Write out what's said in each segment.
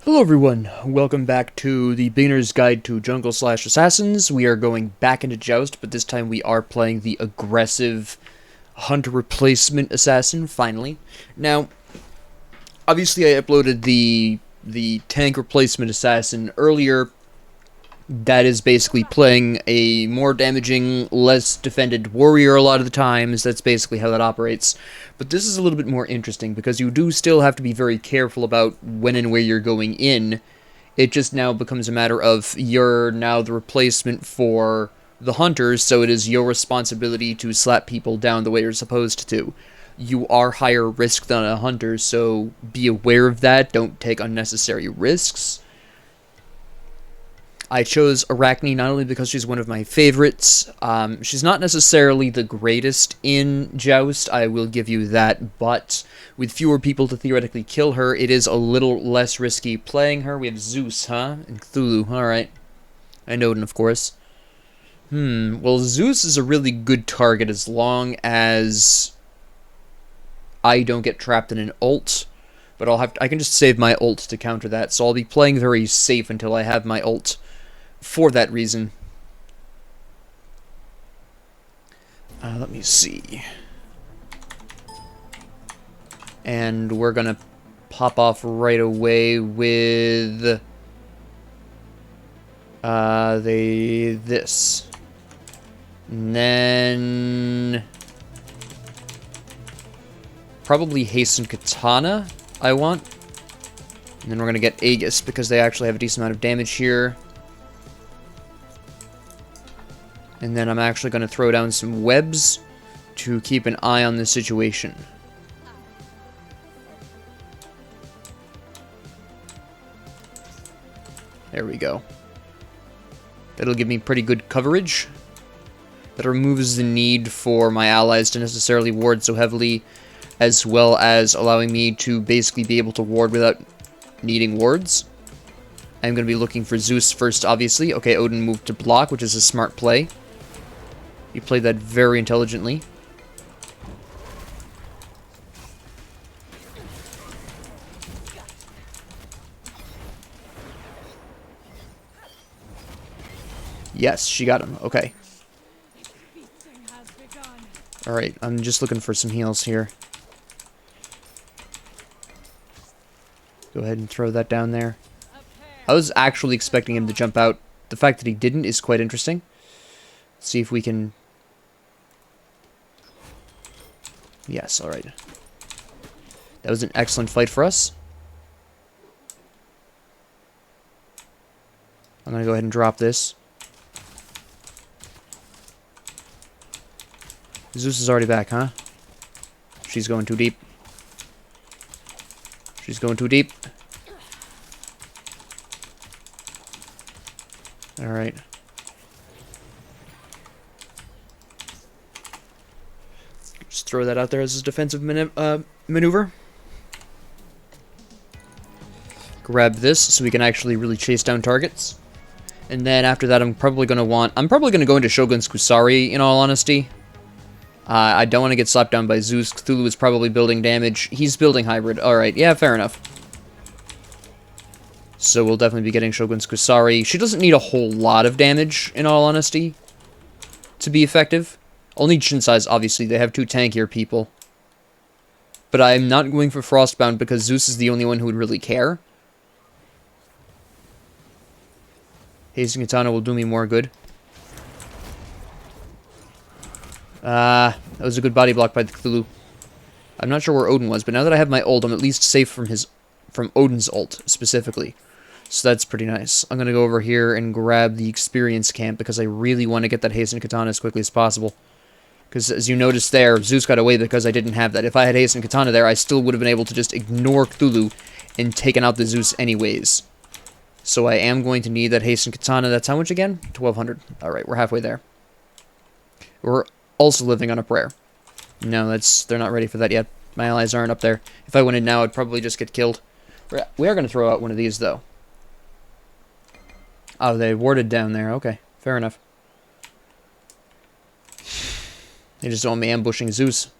Hello everyone, welcome back to the Beginner's Guide to Jungle/Assassins. We are going back into Joust, but this time we are playing the aggressive hunter replacement assassin, finally. Now, obviously I uploaded the tank replacement assassin earlier. That is basically playing a more damaging, less defended warrior a lot of the times. That's basically how that operates. But this is a little bit more interesting because you do still have to be very careful about when and where you're going in. It just now becomes a matter of you're now the replacement for the hunters, so it is your responsibility to slap people down the way you're supposed to. You are higher risk than a hunter, so be aware of that. Don't take unnecessary risks. I chose Arachne not only because she's one of my favorites. She's not necessarily the greatest in Joust, I will give you that, but with fewer people to theoretically kill her, it is a little less risky playing her. We have Zeus, huh? And Cthulhu, alright. And Odin, of course. Well, Zeus is a really good target as long as I don't get trapped in an ult. But I can just save my ult to counter that, so I'll be playing very safe until I have my ult. For that reason. Let me see. And we're gonna pop off right away with this. And then probably Hasten Katana I want. And then we're gonna get Aegis because they actually have a decent amount of damage here. And then I'm actually going to throw down some webs to keep an eye on the situation. There we go. That'll give me pretty good coverage. That removes the need for my allies to necessarily ward so heavily, as well as allowing me to basically be able to ward without needing wards. I'm going to be looking for Zeus first, obviously. Okay, Odin moved to block, which is a smart play. He played that very intelligently. Yes, she got him. Okay. Alright, I'm just looking for some heals here. Go ahead and throw that down there. I was actually expecting him to jump out. The fact that he didn't is quite interesting. Let's see if we can... Yes, alright. That was an excellent fight for us. I'm gonna go ahead and drop this. Zeus is already back, huh? She's going too deep. She's going too deep. Alright. Just throw that out there as a defensive maneuver. Grab this so we can actually really chase down targets. And then after that I'm probably going to go into Shogun's Kusari, in all honesty. I don't want to get slapped down by Zeus. Cthulhu is probably building damage. He's building hybrid. Alright, yeah, fair enough. So we'll definitely be getting Shogun's Kusari. She doesn't need a whole lot of damage, in all honesty, to be effective. Only Shinsai's, obviously. They have two tankier people. But I'm not going for Frostbound because Zeus is the only one who would really care. Hasten Katana will do me more good. That was a good body block by the Cthulhu. I'm not sure where Odin was, but now that I have my ult, I'm at least safe from Odin's ult, specifically. So that's pretty nice. I'm going to go over here and grab the experience camp because I really want to get that Hasten Katana as quickly as possible. Because as you noticed there, Zeus got away because I didn't have that. If I had Hasten Katana there, I still would have been able to just ignore Cthulhu and taken out the Zeus anyways. So I am going to need that Hasten Katana. That's how much again? 1200. Alright, we're halfway there. We're also living on a prayer. No, they're not ready for that yet. My allies aren't up there. If I went in now, I'd probably just get killed. We are going to throw out one of these, though. Oh, they warded down there. Okay, fair enough. They just don't want me ambushing Zeus.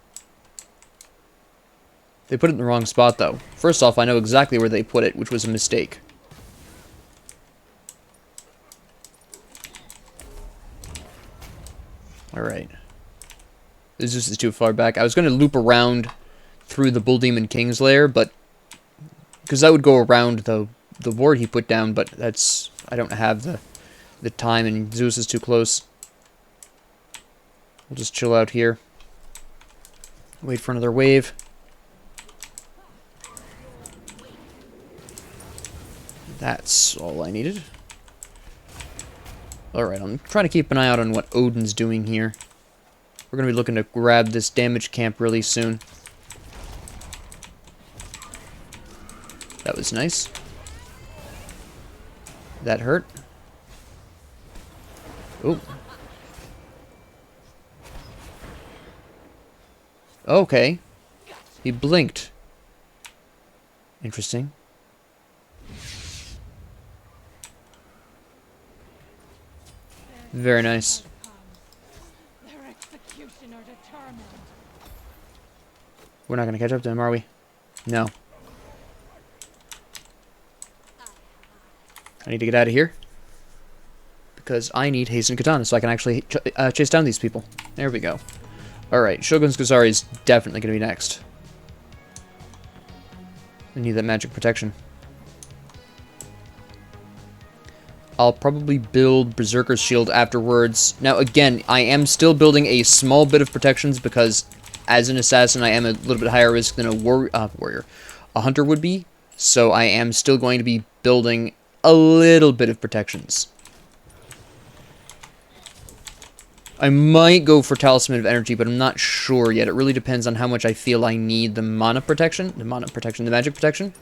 They put it in the wrong spot, though. First off, I know exactly where they put it, which was a mistake. Alright. This is too far back. I was going to loop around through the Bull Demon King's lair, but... because that would go around the ward he put down, but that's... I don't have the time, and Zeus is too close. We'll just chill out here. Wait for another wave. That's all I needed. Alright, I'm trying to keep an eye out on what Odin's doing here. We're going to be looking to grab this damage camp really soon. That was nice. That hurt. Oh. Okay. He blinked. Interesting. Very nice. We're not going to catch up to him, are we? No. I need to get out of here. Because I need Hasten Katana so I can actually chase down these people. There we go. Alright, Shogun's Kusari is definitely going to be next. I need that magic protection. I'll probably build Berserker's Shield afterwards. Now, again, I am still building a small bit of protections because, as an assassin, I am a little bit higher risk than a hunter would be. So I am still going to be building a little bit of protections. I might go for Talisman of Energy, but I'm not sure yet. It really depends on how much I feel I need the mana protection. The magic protection.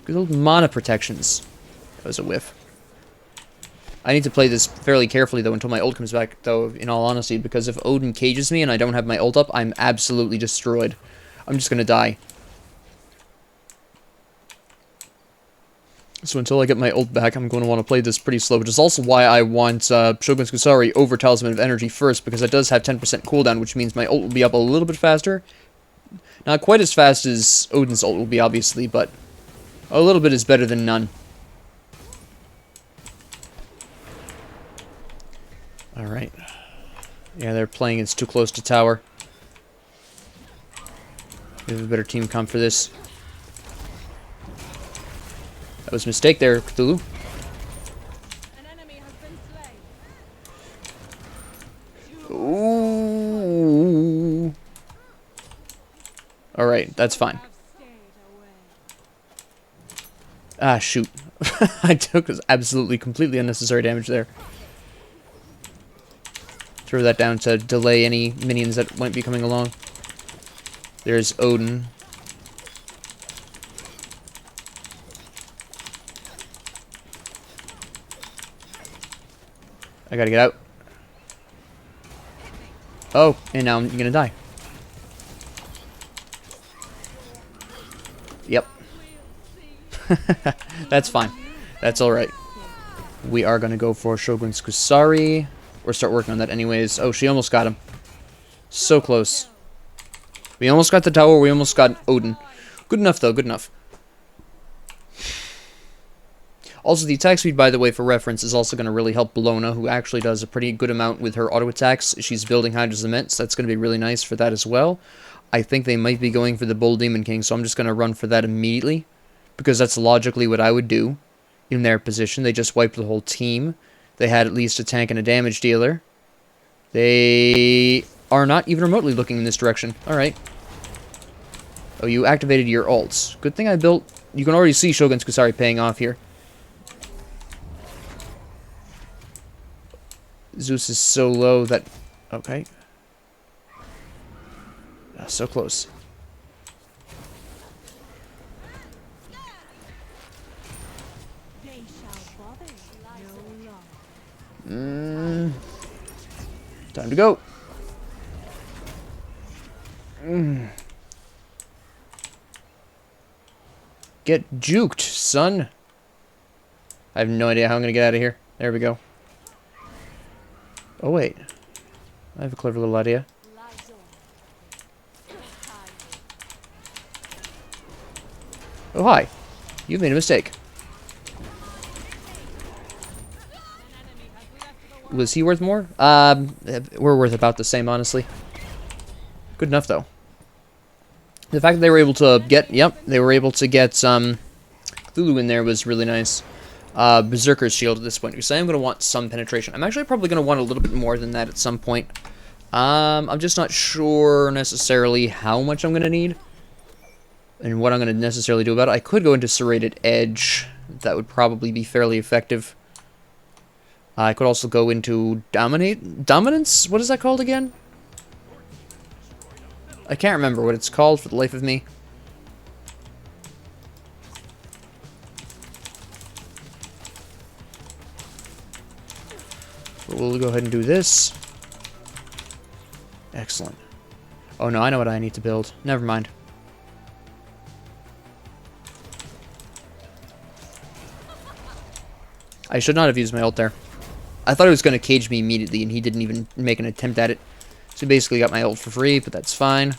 Good old mana protections. That was a whiff. I need to play this fairly carefully, though, until my ult comes back, though, in all honesty, because if Odin cages me and I don't have my ult up, I'm absolutely destroyed. I'm just gonna die. So until I get my ult back, I'm going to want to play this pretty slow, which is also why I want Shogun's Kusari over Talisman of Energy first, because it does have 10% cooldown, which means my ult will be up a little bit faster. Not quite as fast as Odin's ult will be, obviously, but a little bit is better than none. Alright. Yeah, they're playing it's too close to tower. We have a better team comp for this. That was a mistake there, Cthulhu. An enemy has been slain. Ooh. Alright, that's fine. Ah, shoot. I took absolutely, completely unnecessary damage there. Throw that down to delay any minions that might be coming along. There's Odin. I gotta get out. Oh, and now I'm gonna die. Yep. That's fine. That's alright. We are gonna go for Shogun's Kusari. Or start working on that anyways. Oh, she almost got him. So close. We almost got the tower, we almost got Odin. Good enough, though, good enough. Also, the attack speed, by the way, for reference, is also going to really help Bellona, who actually does a pretty good amount with her auto attacks. She's building Hydra's Lament, so that's going to be really nice for that as well. I think they might be going for the Bull Demon King, so I'm just going to run for that immediately. Because that's logically what I would do in their position. They just wiped the whole team. They had at least a tank and a damage dealer. They are not even remotely looking in this direction. Alright. Oh, you activated your ults. Good thing I built... You can already see Shogun's Kusari paying off here. Zeus is so low that... Okay. Oh, so close. Time to go. Get juked, son. I have no idea how I'm gonna get out of here. There we go. Oh, wait. I have a clever little idea. Oh, hi. You've made a mistake. Was he worth more? We're worth about the same, honestly. Good enough, though. The fact that they were able to get... Yep, they were able to get Cthulhu in there was really nice. Berserker's Shield at this point, because I am going to want some penetration. I'm actually probably going to want a little bit more than that at some point. I'm just not sure necessarily how much I'm going to need. And what I'm going to necessarily do about it. I could go into Serrated Edge. That would probably be fairly effective. I could also go into Dominance? What is that called again? I can't remember what it's called for the life of me. But we'll go ahead and do this. Excellent. Oh no, I know what I need to build. Never mind. I should not have used my ult there. I thought it was going to cage me immediately, and he didn't even make an attempt at it. So basically got my ult for free, but that's fine.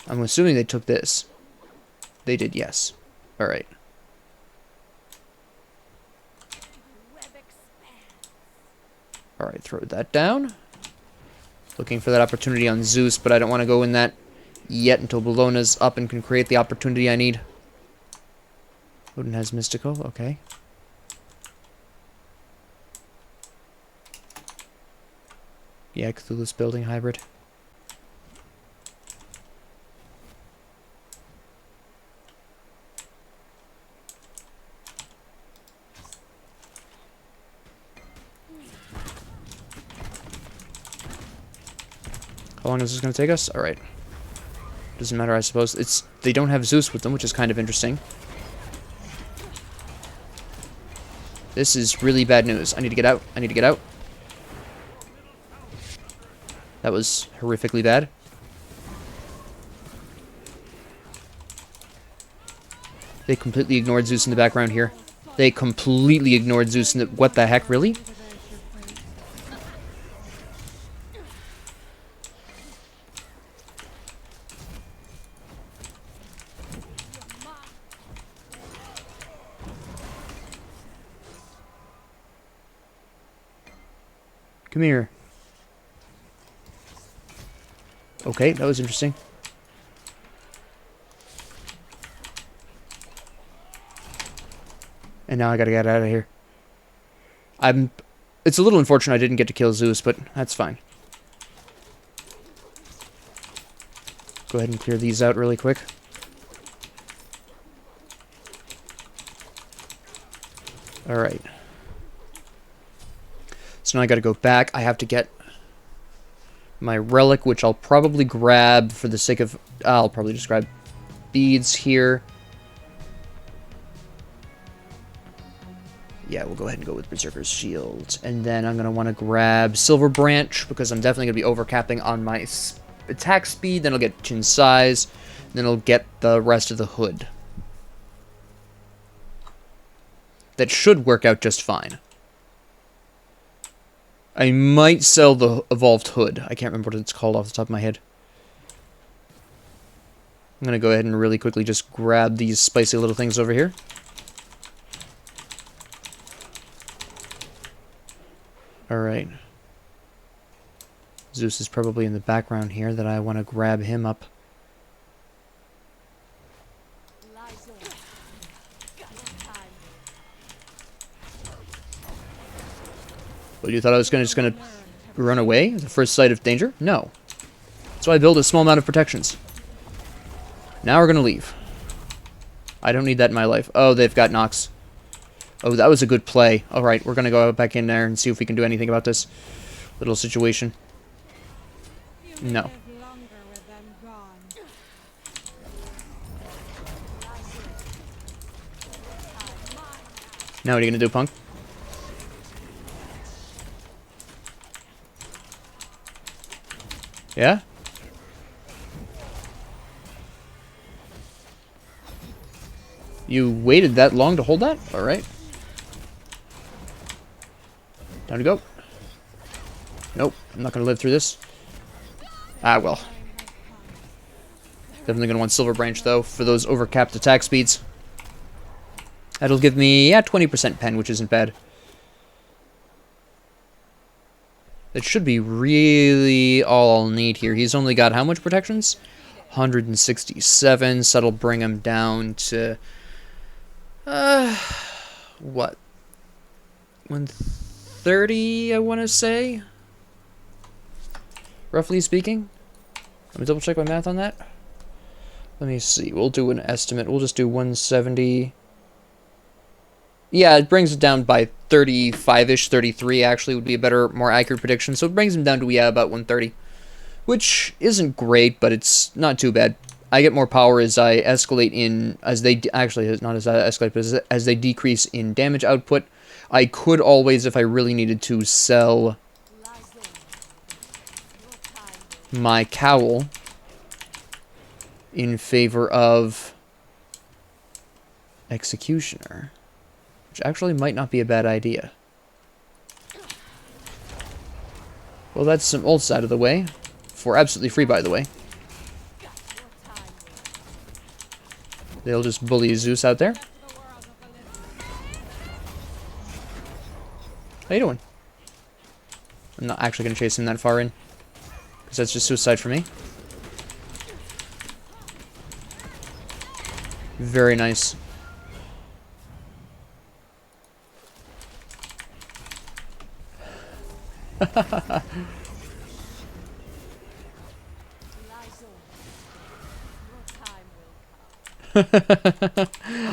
I'm assuming they took this. They did, yes. Alright. Alright, throw that down. Looking for that opportunity on Zeus, but I don't want to go in that yet until Bologna's up and can create the opportunity I need. Odin has Mystical, okay. Yeah, Cthulhu's building hybrid. How long is this going to take us? Alright. Doesn't matter, I suppose. They don't have Zeus with them, which is kind of interesting. This is really bad news. I need to get out. I need to get out. That was horrifically bad. They completely ignored Zeus in the background here. They completely ignored Zeus in the... What the heck, really? Come here. Okay, that was interesting. And now I gotta get out of here. It's a little unfortunate I didn't get to kill Zeus, but that's fine. Go ahead and clear these out really quick. Alright. So now I gotta go back. I have to get my relic, which I'll probably grab for the sake of... I'll probably just grab beads here. Yeah, we'll go ahead and go with Berserker's Shield. And then I'm going to want to grab Silver Branch, because I'm definitely going to be overcapping on my attack speed. Then I'll get Chin Size. Then I'll get the rest of the hood. That should work out just fine. I might sell the Evolved Hood. I can't remember what it's called off the top of my head. I'm going to go ahead and really quickly just grab these spicy little things over here. Alright. Zeus is probably in the background here that I want to grab him up. Well, you thought I was just gonna run away at the first sight of danger? No. So I build a small amount of protections. Now we're gonna leave. I don't need that in my life. Oh, they've got Nox. Oh, that was a good play. Alright, we're gonna go back in there and see if we can do anything about this little situation. No. Now what are you gonna do, punk? Yeah? You waited that long to hold that? Alright. Time to go. Nope, I'm not gonna live through this. Ah, well. Definitely gonna want Silver Branch, though, for those overcapped attack speeds. That'll give me, yeah, 20% pen, which isn't bad. That should be really all I'll need here. He's only got how much protections? 167, so that'll bring him down to... what? 130, I want to say? Roughly speaking. Let me double check my math on that. Let me see. We'll do an estimate. We'll just do 170. Yeah, it brings it down by 35-ish. 33 actually would be a better, more accurate prediction. So it brings him down to, yeah, about 130. Which isn't great, but it's not too bad. I get more power as I escalate in, as they, actually, not as I escalate, but as they decrease in damage output. I could always, if I really needed to, sell my cowl in favor of Executioner, which actually might not be a bad idea. Well, that's some old side of the way. For absolutely free, by the way. They'll just bully Zeus out there. How you doing? I'm not actually going to chase him that far in, because that's just suicide for me. Very nice.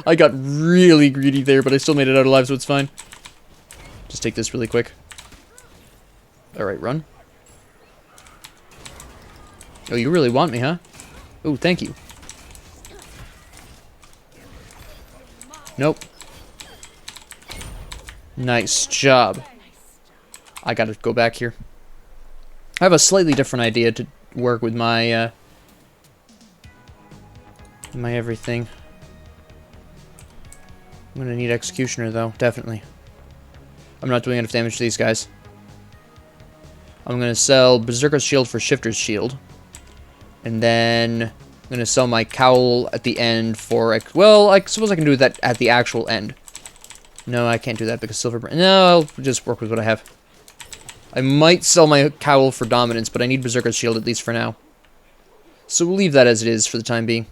I got really greedy there, but I still made it out alive, so it's fine. Just take this really quick. Alright, run. Oh, you really want me, huh? Oh, thank you. Nope. Nice job. I gotta go back here. I have a slightly different idea to work with my, my everything. I'm gonna need Executioner, though, definitely. I'm not doing enough damage to these guys. I'm gonna sell Berserker's Shield for Shifter's Shield. And then I'm gonna sell my cowl at the end for... Well, I suppose I can do that at the actual end. No, I can't do that because Silver... No, I'll just work with what I have. I might sell my cowl for Dominance, but I need Berserker's Shield at least for now. So we'll leave that as it is for the time being.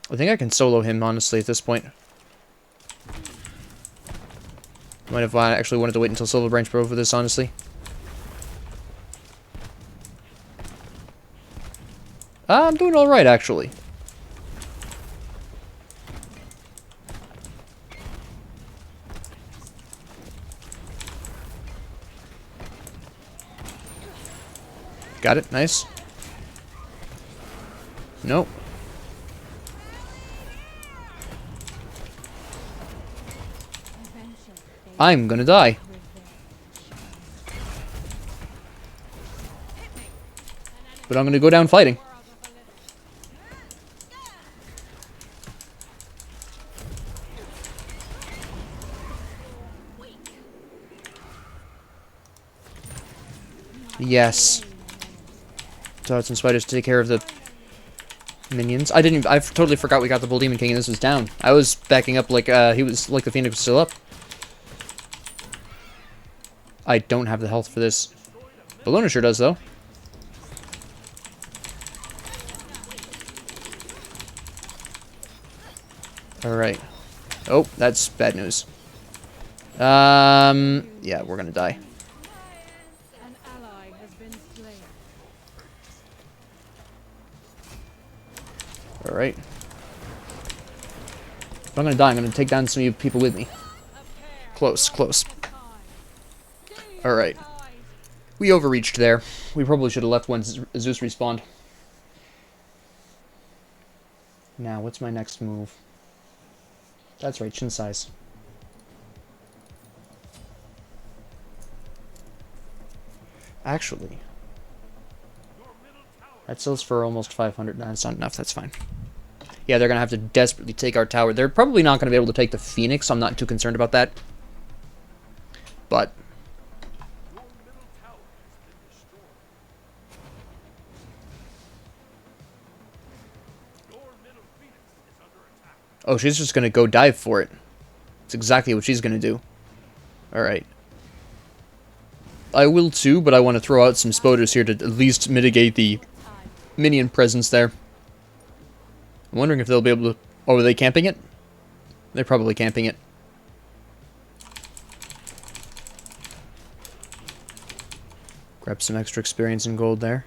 I think I can solo him, honestly, at this point. Might have actually wanted to wait until Silver Branch Pro for this, honestly. I'm doing alright, actually. Got it, nice. Nope. I'm gonna die. But I'm gonna go down fighting. Yes. So it's some spiders to take care of the minions. I totally forgot we got the Bull Demon King and this was down. I was backing up like he was like the Phoenix was still up. I don't have the health for this. Bellona sure does though. Alright. Oh, that's bad news. Yeah, we're gonna die. An ally has been slain. Alright. If I'm gonna die, I'm gonna take down some of you people with me. Close, close. Alright. We overreached there. We probably should have left when Zeus respawned. Now, what's my next move? That's right, Shin size. Actually, that sells for almost 500. No, that's not enough. That's fine. Yeah, they're going to have to desperately take our tower. They're probably not going to be able to take the Phoenix. So I'm not too concerned about that. But Oh, she's just gonna go dive for it. It's exactly what she's gonna do. Alright. I will too, but I want to throw out some spoders here to at least mitigate the minion presence there. I'm wondering if they'll be able to... Oh, are they camping it? They're probably camping it. Grab some extra experience and gold there.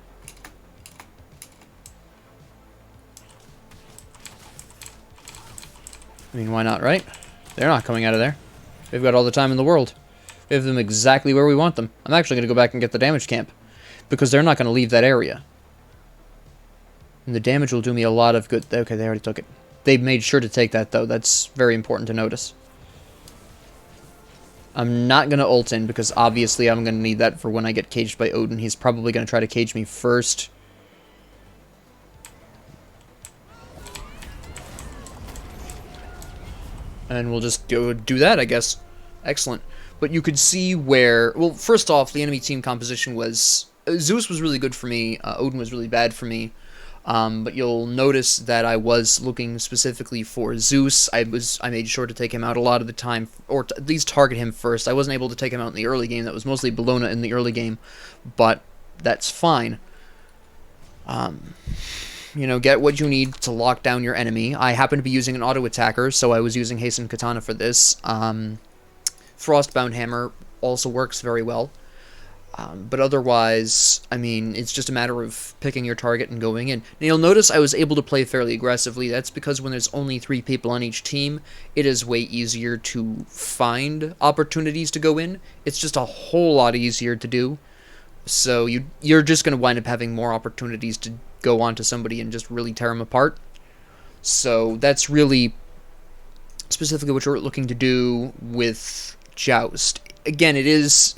I mean, why not, right? They're not coming out of there. They've got all the time in the world. We have them exactly where we want them. I'm actually going to go back and get the damage camp, because they're not going to leave that area. And the damage will do me a lot of good. Okay, they already took it. They made sure to take that, though. That's very important to notice. I'm not going to ult in, because obviously I'm going to need that for when I get caged by Odin. He's probably going to try to cage me first. And we'll just go do that, I guess. Excellent. But you could see where... Well, first off, the enemy team composition was... Zeus was really good for me. Odin was really bad for me. But you'll notice that I was looking specifically for Zeus. I made sure to take him out a lot of the time, or at least target him first. I wasn't able to take him out in the early game. That was mostly Bologna in the early game. But that's fine. You know, get what you need to lock down your enemy. I happen to be using an auto-attacker, so I was using Hasten Katana for this. Frostbound Hammer also works very well. But otherwise, I mean, it's just a matter of picking your target and going in. Now, you'll notice I was able to play fairly aggressively. That's because when there's only 3 people on each team, it is way easier to find opportunities to go in. It's just a whole lot easier to do. So you're just going to wind up having more opportunities to go onto somebody and just really tear them apart. So that's really specifically what you're looking to do with Joust. Again, it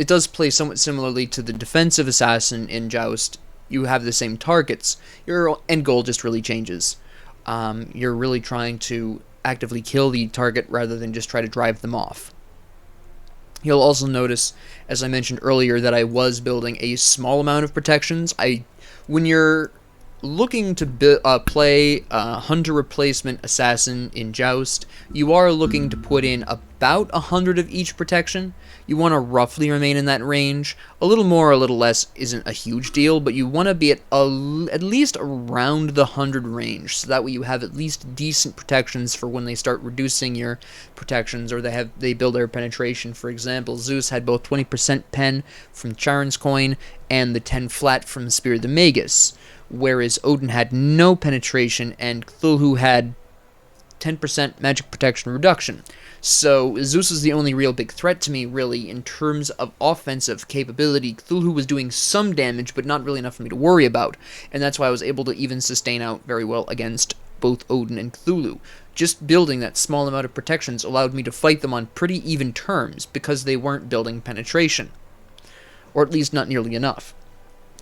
does play somewhat similarly to the defensive assassin in Joust. You have the same targets. Your end goal just really changes. You're really trying to actively kill the target rather than just try to drive them off. You'll also notice, as I mentioned earlier, that I was building a small amount of protections. When you're looking to play a hunter replacement assassin in Joust, you are looking to put in about 100 of each protection. You want to roughly remain in that range. A little more or a little less isn't a huge deal, but you want to be at least around the 100 range, so that way you have at least decent protections for when they start reducing your protections, or they build their penetration. For example, Zeus had both 20% pen from Charon's coin and the 10 flat from Spear of the Magus, whereas Odin had no penetration and Cthulhu had 10% magic protection reduction. So Zeus is the only real big threat to me, really, in terms of offensive capability. Cthulhu was doing some damage, but not really enough for me to worry about, and that's why I was able to even sustain out very well against both Odin and Cthulhu. Just building that small amount of protections allowed me to fight them on pretty even terms, because they weren't building penetration. Or at least not nearly enough.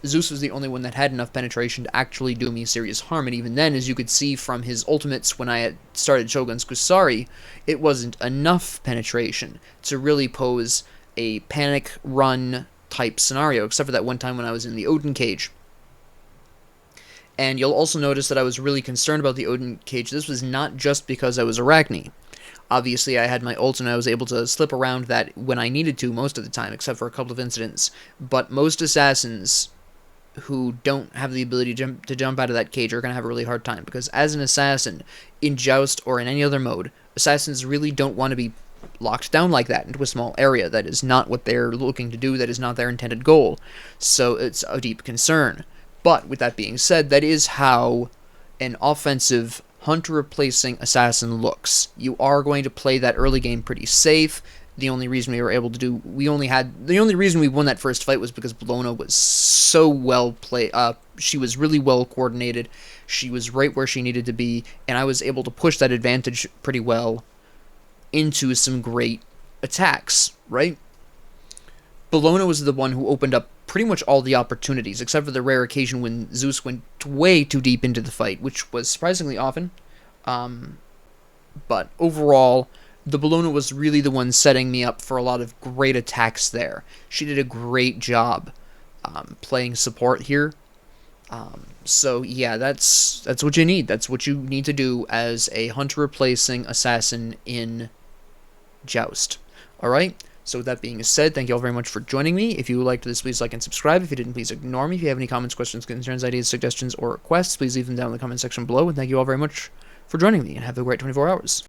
Zeus was the only one that had enough penetration to actually do me serious harm, and even then, as you could see from his ultimates when I had started Shogun's Kusari, it wasn't enough penetration to really pose a panic run type scenario, except for that one time when I was in the Odin cage. And you'll also notice that I was really concerned about the Odin cage. This was not just because I was Arachne. Obviously, I had my ult and I was able to slip around that when I needed to most of the time, except for a couple of incidents. But most assassins who don't have the ability to jump out of that cage are going to have a really hard time, because as an assassin, in Joust or in any other mode, assassins really don't want to be locked down like that into a small area. That is not what they're looking to do. That is not their intended goal. So it's a deep concern. But with that being said, that is how an offensive hunter replacing assassin looks. You are going to play that early game pretty safe. The only reason we were able to do, the only reason we won that first fight was because Bologna was so well played. She was really well coordinated. She was right where she needed to be, and I was able to push that advantage pretty well into some great attacks, right? Bologna was the one who opened up pretty much all the opportunities, except for the rare occasion when Zeus went way too deep into the fight, which was surprisingly often. But overall, the Bologna was really the one setting me up for a lot of great attacks there. She did a great job playing support here. So yeah, that's what you need. That's what you need to do as a hunter replacing assassin in Joust. All right. So with that being said, thank you all very much for joining me. If you liked this, please like and subscribe. If you didn't, please ignore me. If you have any comments, questions, concerns, ideas, suggestions, or requests, please leave them down in the comment section below. And thank you all very much for joining me, and have a great 24 hours.